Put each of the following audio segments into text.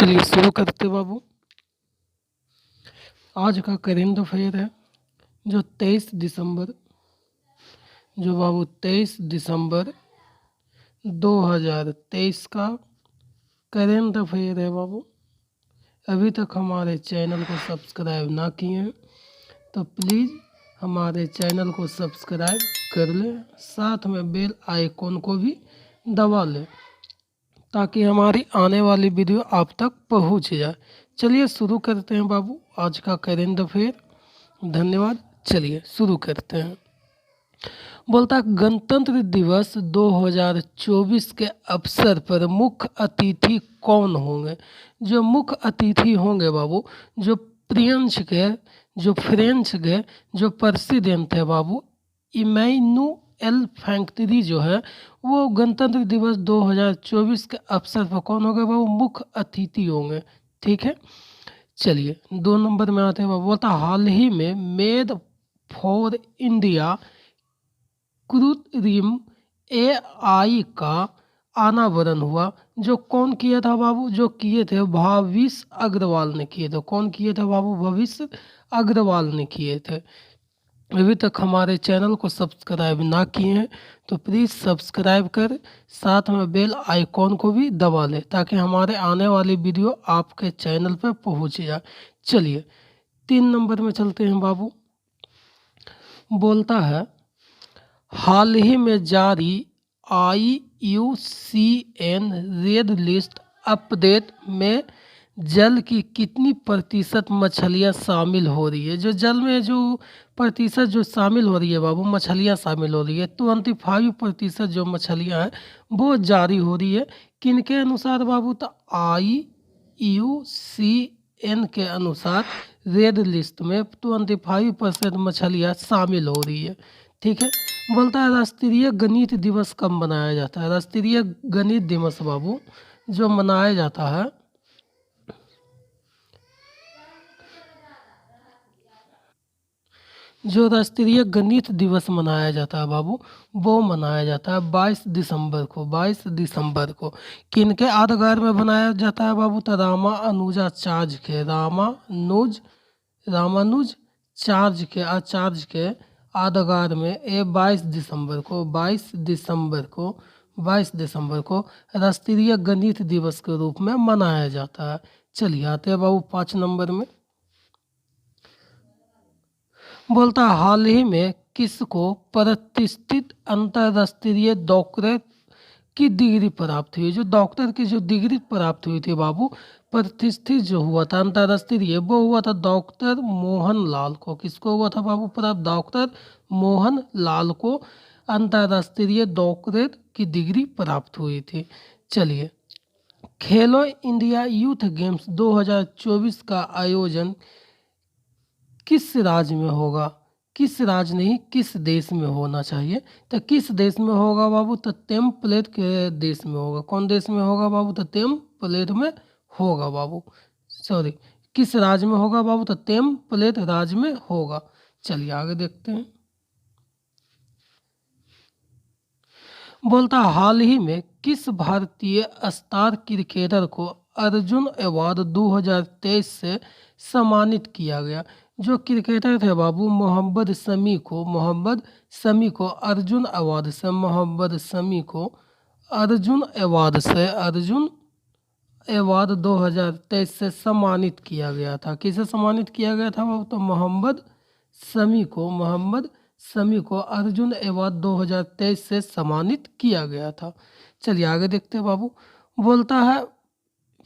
चलिए शुरू करते बाबू। आज का करेंट अफेयर है जो 23 दिसंबर, जो बाबू 23 दिसंबर 2023 का करेंट अफेयर है बाबू। अभी तक हमारे चैनल को सब्सक्राइब ना किए हैं तो प्लीज़ हमारे चैनल को सब्सक्राइब कर लें, साथ में बेल आइकॉन को भी दबा लें ताकि हमारी आने वाली वीडियो आप तक पहुंच जाए। चलिए शुरू करते हैं बाबू आज का करेंट अफेयर। धन्यवाद। चलिए शुरू करते हैं। बोलता है गणतंत्र दिवस 2024 के अवसर पर मुख्य अतिथि कौन होंगे। जो मुख्य अतिथि होंगे बाबू, जो फ्रेंच के जो प्रेसिडेंट है बाबू इमैनुएल फैक्ट्री जो है वो गणतंत्र दिवस 2024 के अवसर पर कौन होगा बाबू, मुख्य अतिथि होंगे। ठीक है, चलिए 2 नंबर में आते हैं बाबू। बोलता हाल ही में मेड फॉर इंडिया कृत्रिम एआई का अनावरण हुआ। जो कौन किया था बाबू, जो किए थे भविष्य अग्रवाल ने किए थे। कौन किए थे बाबू, भविष्य अग्रवाल ने किए थे। अभी तक हमारे चैनल को सब्सक्राइब ना किए हैं तो प्लीज़ सब्सक्राइब कर साथ में बेल आइकॉन को भी दबा लें ताकि हमारे आने वाली वीडियो आपके चैनल पर पहुंच जाए। चलिए 3 नंबर में चलते हैं बाबू। बोलता है हाल ही में जारी IUCN रेड लिस्ट अपडेट में जल की कितनी प्रतिशत मछलियाँ शामिल हो रही है। जो जल में जो प्रतिशत जो शामिल हो रही है बाबू, मछलियाँ शामिल हो रही है 25% जो मछलियाँ हैं वो जारी हो रही है। किनके अनुसार बाबू, तो IUCN के अनुसार रेड लिस्ट में 25% मछलियाँ शामिल हो रही है। ठीक है, बोलता है राष्ट्रीय गणित दिवस कब मनाया जाता है। राष्ट्रीय गणित दिवस बाबू जो मनाया जाता है जो राष्ट्रीय गणित दिवस मनाया जाता है बाबू वो मनाया जाता है 22 दिसंबर को। 22 दिसंबर को किनके यादगार में बनाया जाता है बाबू, तो रामानुजाचार्य के आचार्य के यादगार में ये 22 दिसंबर को राष्ट्रीय गणित दिवस के रूप में मनाया जाता है। चलिए आते हैं बाबू 5 नंबर में। बोलता है हाल ही में किसको प्रतिष्ठित अंतर्राष्ट्रीय डॉक्टरेट की डिग्री प्राप्त हुई। जो डॉक्टर की जो डिग्री प्राप्त हुई थी बाबू, प्रतिष्ठित जो हुआ था अंतर्राष्ट्रीय, वो हुआ था डॉक्टर मोहन लाल को। किसको हुआ था बाबू प्राप्त, डॉक्टर मोहन लाल को अंतर्राष्ट्रीय डॉक्टरेट की डिग्री प्राप्त हुई थी। चलिए खेलो इंडिया यूथ गेम्स 2024 का आयोजन किस राज्य में होगा। किस राज्य नहीं, किस देश में होना चाहिए। तो किस देश में होगा बाबू, तो टेम्पलेट के देश में होगा। कौन देश में होगा बाबू, तो टेम्पलेट में होगा बाबू। सॉरी, किस राज्य में होगा बाबू, तो टेम्पलेट राज्य में होगा। चलिए आगे देखते हैं। बोलता हाल ही में किस भारतीय स्टार क्रिकेटर को अर्जुन अवार्ड 2023 से सम्मानित किया गया। जो क्रिकेटर थे बाबू मोहम्मद शमी को अर्जुन अवार्ड 2023 से सम्मानित किया गया था। किसे सम्मानित किया गया था बाबू, तो मोहम्मद शमी को अर्जुन अवार्ड 2023 से सम्मानित किया गया था। चलिए आगे देखते हैं बाबू। बोलता है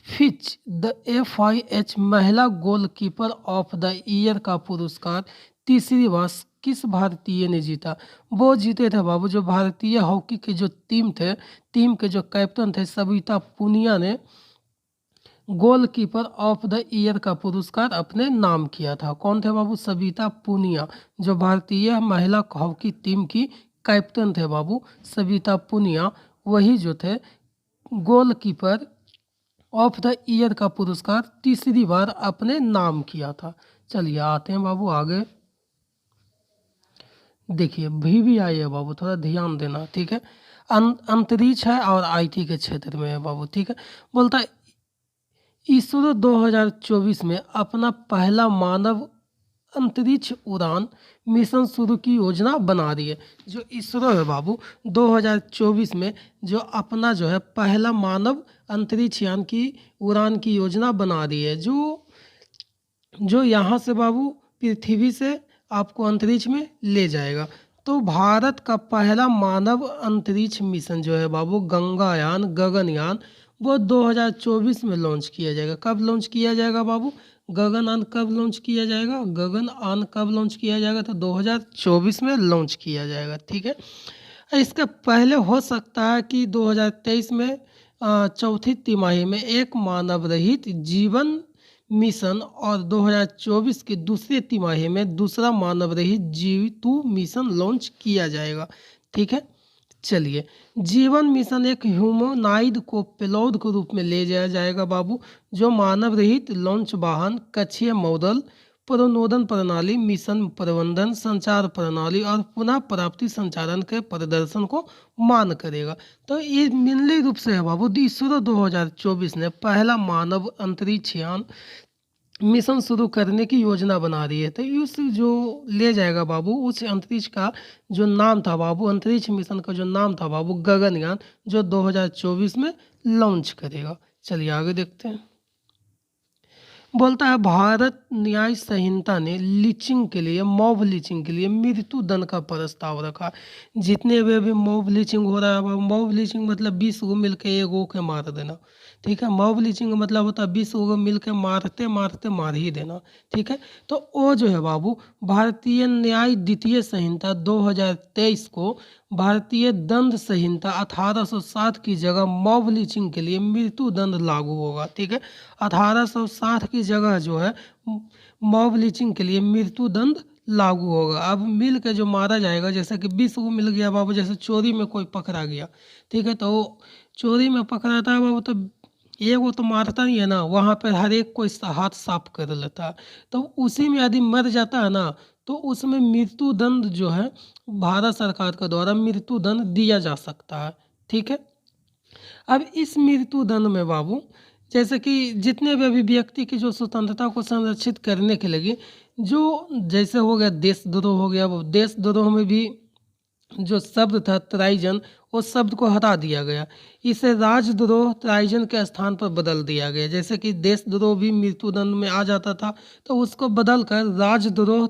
फिच द FIH महिला गोलकीपर ऑफ द ईयर का पुरस्कार तीसरी बार किस भारतीय ने जीता। वो जीते थे बाबू जो भारतीय हॉकी की जो टीम के जो कैप्टन थे सविता पुनिया ने गोलकीपर ऑफ द ईयर का पुरस्कार अपने नाम किया था। कौन थे बाबू, सविता पुनिया, जो भारतीय महिला हॉकी टीम की कैप्टन थे बाबू सविता पुनिया, वही जो थे गोलकीपर ऑफ द ईयर का पुरस्कार तीसरी बार अपने नाम किया था। चलिए आते हैं बाबू आगे। देखिए VVI है बाबू, थोड़ा ध्यान देना। ठीक है, अंतरिक्ष है और IT के क्षेत्र में है बाबू। ठीक है, बोलता है इसरो 2024 में अपना पहला मानव अंतरिक्ष उड़ान मिशन शुरू की योजना बना रही है। जो इसरो है बाबू 2024 में जो अपना जो है पहला मानव अंतरिक्ष यान की उड़ान की योजना बना रही है, जो यहाँ से बाबू पृथ्वी से आपको अंतरिक्ष में ले जाएगा। तो भारत का पहला मानव अंतरिक्ष मिशन जो है बाबू गगनयान वो 2024 में लॉन्च किया जाएगा। कब लॉन्च किया जाएगा बाबू? गगनयान कब लॉन्च किया जाएगा? गगनयान कब लॉन्च किया जाएगा? तो 2024 में लॉन्च किया जाएगा। ठीक है, इसके पहले हो सकता है कि 2023 में चौथी तिमाही में एक मानव रहित जीवन मिशन और 2024 की दूसरी तिमाही में दूसरा मानव रहित जीव मिशन लॉन्च किया जाएगा। ठीक है, चलिए, जीवन मिशन एक ह्यूमनॉइड को पेलोड के रूप में ले जाया जाएगा बाबू, जो मानव रहित लॉन्च वाहन, कक्षीय मॉडल, प्रणोदन प्रणाली, मिशन प्रबंधन, संचार प्रणाली और पुनः प्राप्ति संचालन के प्रदर्शन को मान करेगा। तो ये मेनली रूप से है बाबू इसरो 2024 ने पहला मानव अंतरिक्ष यान मिशन शुरू करने की योजना बना रही है। तो उस जो ले जाएगा बाबू उस अंतरिक्ष का जो नाम था बाबू, अंतरिक्ष मिशन का जो नाम था बाबू गगनयान, जो 2024 में लॉन्च करेगा। चलिए आगे देखते हैं। बोलता है भारत न्याय संहिता ने लीचिंग के लिए मॉब लीचिंग के लिए मृत्यु दंड का प्रस्ताव रखा। जितने भी मॉब लीचिंग हो रहा है, मॉब लीचिंग मतलब 20 को मिलकर एगो के मार देना। ठीक है, मॉब लीचिंग का मतलब होता है 20 को मिलकर मारते मारते मार ही देना। ठीक है, तो वो जो है बाबू भारतीय न्याय द्वितीय संहिता 2023 को भारतीय दंड संहिता 1860 की जगह मॉब लीचिंग के लिए मृत्यु दंड लागू होगा। ठीक है, 1860 की जगह जो है मॉब लीचिंग के लिए मृत्यु दंड लागू होगा। अब मिल के जो मारा जाएगा, जैसे कि 20 को मिल गया बाबू, जैसे चोरी में कोई पकड़ा गया, ठीक है, तो चोरी में पकड़ाता है बाबू, तो एक वो तो मारता नहीं है ना, वहाँ पर हर एक कोई हाथ साफ कर लेता है। तो उसी में यदि मर जाता है ना, तो उसमें मृत्यु दंड जो है भारत सरकार के द्वारा मृत्यु दंड दिया जा सकता है। ठीक है, अब इस मृत्यु दंड में बाबू जैसे कि जितने भी अभी व्यक्ति की जो स्वतंत्रता को संरक्षित करने के लिए जो जैसे हो गया देशद्रोह हो गया, वो देशद्रोह में भी जो शब्द था ट्राइजन, उस शब्द को हटा दिया गया, इसे राजद्रोह ट्राइजन के स्थान पर बदल दिया गया। जैसे कि देशद्रोह भी मृत्युदंड में आ जाता था, तो उसको बदल कर राजद्रोह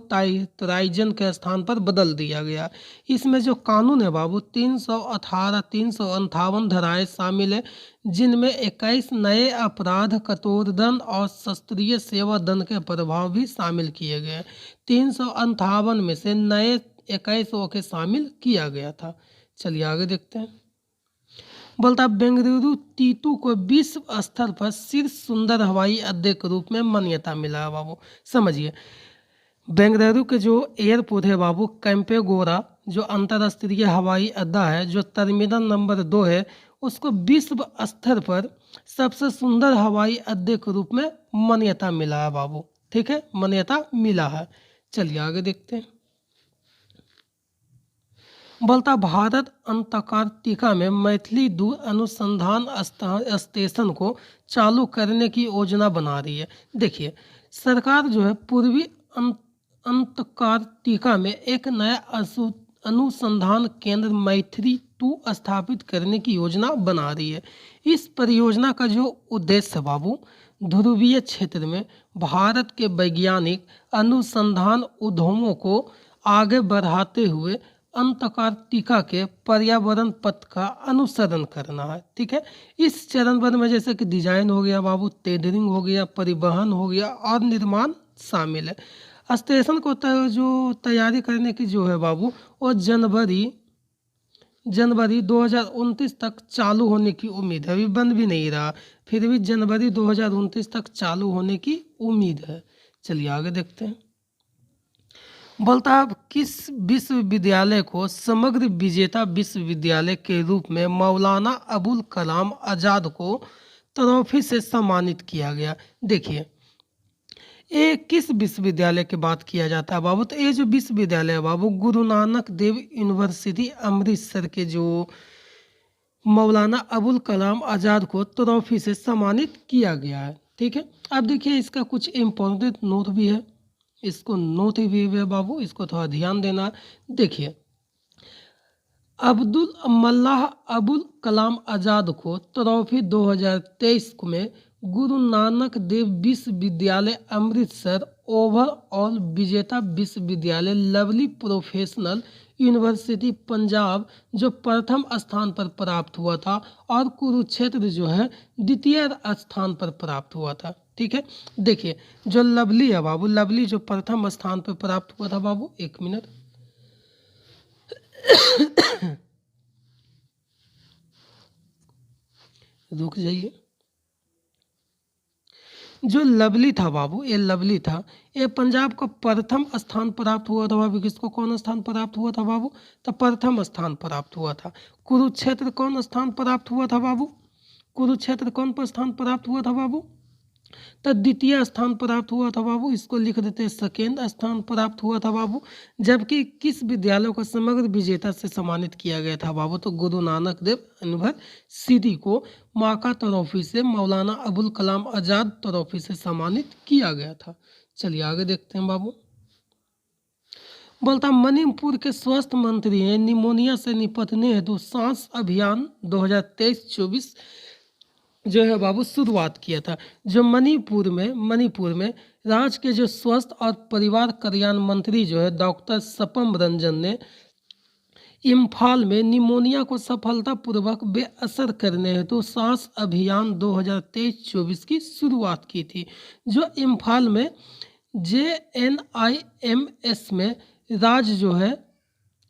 ट्राइजन के स्थान पर बदल दिया गया। इसमें जो कानून है बाबू 318 358 धाराएं शामिल है, जिनमें 21 नए अपराध, कठोर दंड और शास्त्रीय सेवा दंड के प्रभाव भी शामिल किए गए। 358 में से नए 21 के शामिल किया गया था। चलिए आगे देखते हैं। बोलता बेंगलुरु टीटू को विश्व स्तर पर शीर्ष सुंदर हवाई अड्डे के रूप में मान्यता मिला है बाबू। समझिए, बेंगलुरु के जो एयरपोर्ट है बाबू कैंपेगोड़ा, जो अंतर्राष्ट्रीय हवाई अड्डा है, जो टर्मिनल नंबर 2 है, उसको विश्व स्तर पर सबसे सुंदर हवाई अड्डे के रूप में मान्यता मिला है बाबू। ठीक है, मान्यता मिला है। चलिए आगे देखते हैं। बोलता भारत अंटार्कटिका में मैथिली दूर अनुसंधान स्टेशन को चालू करने की योजना बना रही है। देखिए, सरकार जो है पूर्वी अंटार्कटिका में एक नया अनुसंधान केंद्र मैथिली 2 स्थापित करने की योजना बना रही है। इस परियोजना का जो उद्देश्य है बाबू ध्रुवीय क्षेत्र में भारत के वैज्ञानिक अनुसंधान उद्यमों को आगे बढ़ाते हुए अंटार्कटिका के पर्यावरण पथ का अनुसरण करना है। ठीक है, इस चरणबद्ध में जैसे कि डिजाइन हो गया बाबू, टेंडरिंग हो गया, परिवहन हो गया और निर्माण शामिल है। स्टेशन को जो तैयारी करने की जो है बाबू वो जनवरी 2029 तक चालू होने की उम्मीद है। अभी बंद भी नहीं रहा, फिर भी जनवरी 2029 तक चालू होने की उम्मीद है। चलिए आगे देखते हैं। बोलता है किस विश्वविद्यालय को समग्र विजेता विश्वविद्यालय के रूप में मौलाना अबुल कलाम आज़ाद को ट्रॉफी से सम्मानित किया गया। देखिए, ये किस विश्वविद्यालय की बात किया जाता है बाबू, तो ये जो विश्वविद्यालय है बाबू गुरु नानक देव यूनिवर्सिटी अमृतसर के जो मौलाना अबुल कलाम आज़ाद को ट्रॉफी से सम्मानित किया गया है। ठीक है। अब देखिए इसका कुछ इम्पोर्टेंट नोट भी है, इसको नोट भी है बाबू, इसको थोड़ा ध्यान देना। देखिए अब्दुल मल्लाह अबुल कलाम आज़ाद को ट्रॉफी 2023 में गुरु नानक देव विश्वविद्यालय अमृतसर ओवरऑल विजेता विश्वविद्यालय लवली प्रोफेशनल यूनिवर्सिटी पंजाब जो प्रथम स्थान पर प्राप्त हुआ था, और कुरुक्षेत्र जो है द्वितीय स्थान पर प्राप्त हुआ था। ठीक है। देखिए जो लवली है बाबू, लवली जो प्रथम स्थान पर प्राप्त हुआ था बाबू, एक मिनट रुक जाइए। जो लवली था बाबू, ये लवली था, ये पंजाब को प्रथम स्थान प्राप्त हुआ था बाबू। किसको कौन स्थान प्राप्त हुआ था बाबू? तो प्रथम स्थान प्राप्त हुआ था। कुरुक्षेत्र कौन स्थान प्राप्त हुआ था बाबू? कुरुक्षेत्र कौन पर स्थान प्राप्त हुआ था बाबू? तो द्वितीय स्थान प्राप्त हुआ था बाबू, इसको लिख देते हैं सेकेंड स्थान प्राप्त हुआ था बाबू। जबकि किस विद्यालय को समग्र विजेता से सम्मानित किया गया था बाबू? तो गुरु नानक देव यूनिवर्सिटी को माका ट्रॉफी से, मौलाना अबुल कलाम आजाद ट्रॉफी से सम्मानित किया गया था। चलिए आगे देखते हैं बाबू। बोलता मणिपुर के स्वास्थ्य मंत्री ने निमोनिया से निपटने हेतु सांस अभियान 2023-24 जो है बाबू शुरुआत किया था। जो मणिपुर में राज्य के जो स्वास्थ्य और परिवार कल्याण मंत्री जो है डॉक्टर सपम रंजन ने इम्फाल में निमोनिया को सफलतापूर्वक बेअसर करने हेतु सांस अभियान 2023-24 की शुरुआत की थी। जो इम्फाल में JNIMS में राज्य जो है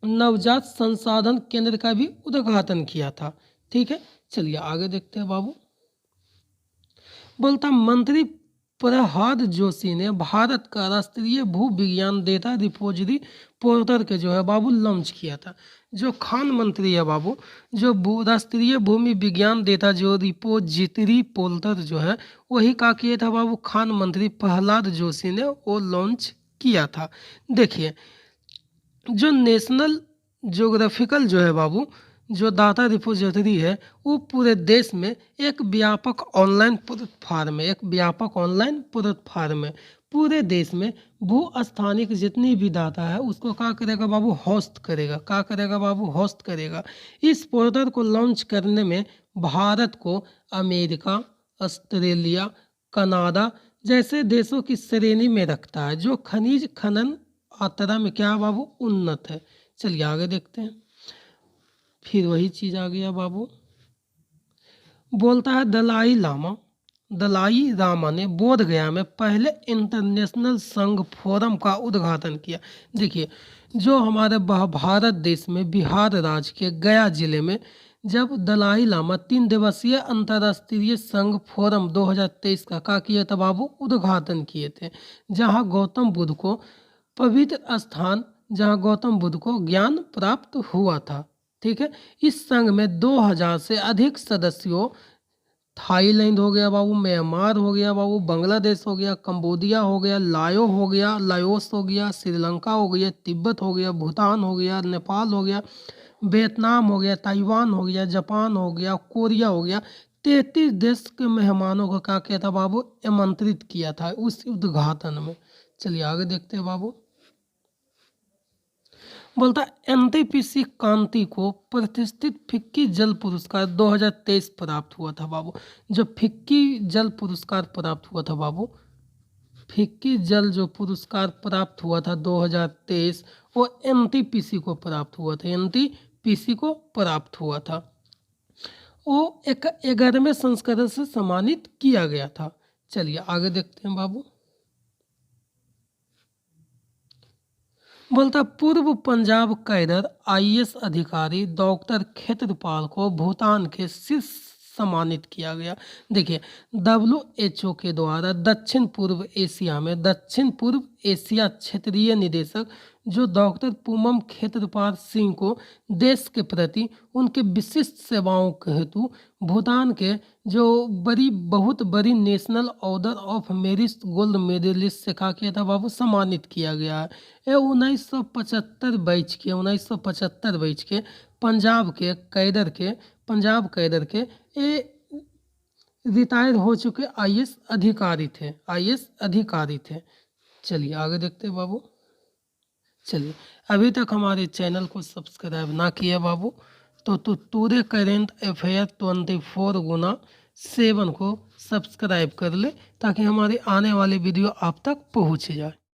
नवजात संसाधन केंद्र का भी उद्घाटन किया था। ठीक है। चलिए आगे देखते हैं बाबू। बोलता मंत्री प्रहलाद जोशी ने भारत का राष्ट्रीय भू विज्ञान डेटा रिपोजिटरी पोर्टल के जो है बाबू लॉन्च किया था। जो खान मंत्री है बाबू, जो राष्ट्रीय भूमि विज्ञान डेटा जो रिपोजिटरी पोर्टल जो है वही का किया था बाबू, खान मंत्री प्रहलाद जोशी ने वो लॉन्च किया था। देखिए जो नेशनल ज्योग्राफिकल जो है बाबू, जो डाटा रिपोजिटरी है वो पूरे देश में एक व्यापक ऑनलाइन प्लेटफार्म है, एक व्यापक ऑनलाइन प्लेटफार्म है। पूरे देश में भू स्थानिक जितनी भी डाटा है उसको क्या करेगा बाबू? होस्ट करेगा। क्या करेगा बाबू? होस्ट करेगा। इस पोर्टल को लॉन्च करने में भारत को अमेरिका, ऑस्ट्रेलिया, कनाडा जैसे देशों की श्रेणी में रखता है, जो खनिज खनन आतरा में क्या है बाबू? उन्नत है। चलिए आगे देखते हैं। फिर वही चीज आ गया बाबू। बोलता है दलाई लामा ने बोध गया में पहले इंटरनेशनल संघ फोरम का उद्घाटन किया। देखिए जो हमारे भारत देश में बिहार राज्य के गया जिले में जब दलाई लामा 3 दिवसीय अंतर्राष्ट्रीय संघ फोरम 2023 का क्या किया था बाबू? उद्घाटन किए थे। जहां गौतम बुद्ध को पवित्र स्थान, जहां गौतम बुद्ध को ज्ञान प्राप्त हुआ था। ठीक है। इस संघ में 2000 से अधिक सदस्यों, थाईलैंड हो गया बाबू, म्यांमार हो गया बाबू, बांग्लादेश हो गया, कंबोडिया हो गया, लाओस हो गया, श्रीलंका हो गया, तिब्बत हो गया, भूटान हो गया, नेपाल हो गया, वियतनाम हो गया, ताइवान हो गया, जापान हो गया, कोरिया हो गया। 33 देश के मेहमानों को क्या किया था बाबू? आमंत्रित किया था उस उद्घाटन में। चलिए आगे देखते हैं बाबू। बोलता NTPC कांति को प्रतिष्ठित फिक्की जल पुरस्कार 2023 प्राप्त हुआ था बाबू। जो फिक्की जल पुरस्कार प्राप्त हुआ था बाबू, फिक्की जल जो पुरस्कार प्राप्त हुआ था 2023 वो NTPC को प्राप्त हुआ था। NTPC को प्राप्त हुआ था। वो 11वें संस्करण से सम्मानित किया गया था। चलिए आगे देखते हैं बाबू। बोलता पूर्व पंजाब कैडर IAS अधिकारी डॉक्टर क्षेत्रपाल को भूटान के शीर्ष सम्मानित किया गया। देखिए WHO के द्वारा दक्षिण पूर्व एशिया क्षेत्रीय निदेशक जो डॉक्टर पूमम क्षेत्रपाल सिंह को देश के प्रति उनके विशिष्ट सेवाओं के हेतु भूटान के जो बहुत बड़ी national order of merit gold medalist से कहा किया था बाबू? सम्मानित किया गया है। ये 1975 बैच के पंजाब कैडर के ये रिटायर हो चुके आईएएस अधिकारी थे, आईएएस अधिकारी थे। चलिए आगे देखते हैं बाबू। चलिए, अभी तक हमारे चैनल को सब्सक्राइब ना किया बाबू तो टुडे करेंट अफेयर 24x7 को सब्सक्राइब कर ले, ताकि हमारी आने वाली वीडियो आप तक पहुँच जाए।